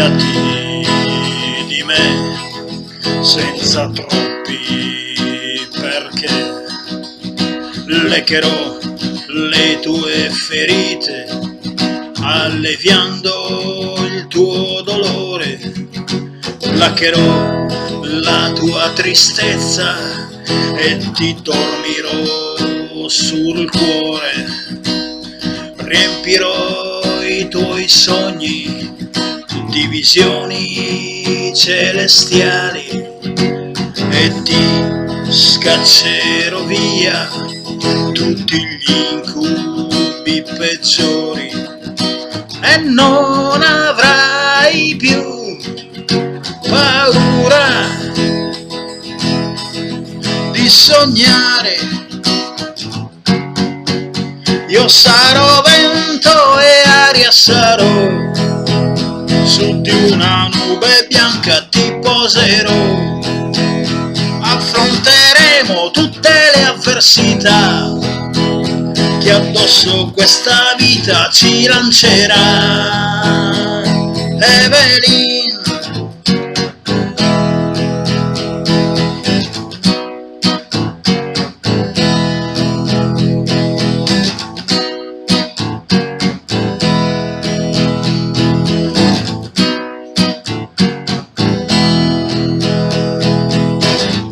Fidati di me senza troppi perché, leccherò le tue ferite alleviando il tuo dolore, laccherò la tua tristezza e ti dormirò sul cuore, riempirò i tuoi sogni di visioni celestiali e ti scaccerò via tutti gli incubi peggiori e non avrai più paura di sognare. Io sarò vento e aria sarò, su di una nube bianca ti poserò, affronteremo tutte le avversità che addosso questa vita ci lancerà. Evelyn,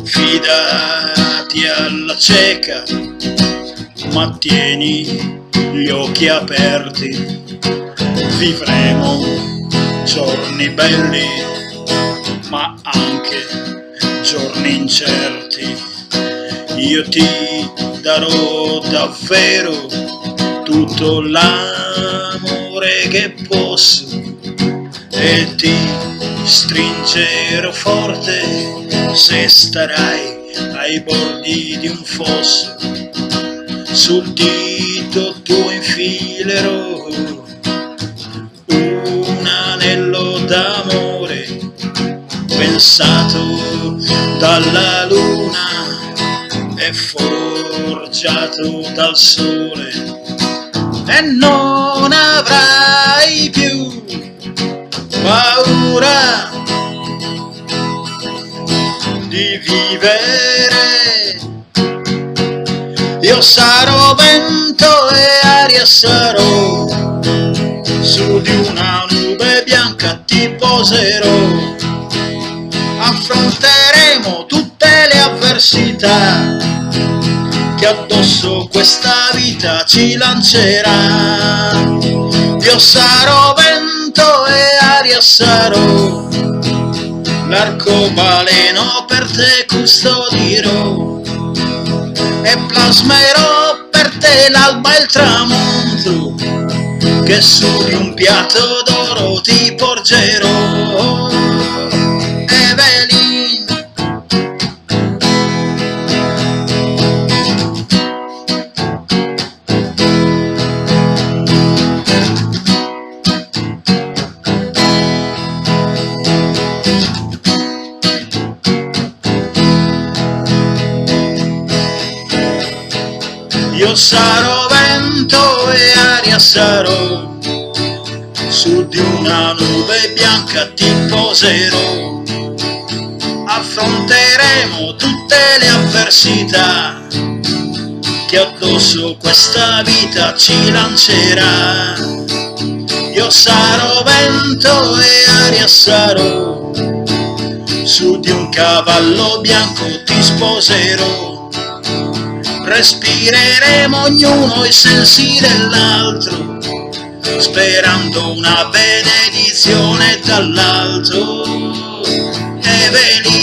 fidati alla cieca, ma tieni gli occhi aperti, vivremo giorni belli, ma anche giorni incerti. Io ti darò davvero tutto l'amore che posso e ti stringerò forte se starai ai bordi di un fosso. Sul dito tuo infilerò un anello d'amore pensato dalla luna e forgiato dal sole, e non avrai più paura di vivere. Io sarò vento e aria sarò, su di una nube bianca ti poserò, affronteremo tutte le avversità che addosso questa vita ci lancerà. Io sarò vento e aria sarò, l'arcobaleno per te custodirò e plasmerò per te l'alba e il tramonto che su di un piatto d'oro ti porgerò. Evelyn, io sarò vento e aria sarò, su di una nube bianca ti poserò, affronteremo tutte le avversità che addosso questa vita ci lancerà. Io sarò vento e aria sarò, su di un cavallo bianco ti sposerò, respireremo ognuno i sensi dell'altro, sperando una benedizione dall'alto. Evelyn.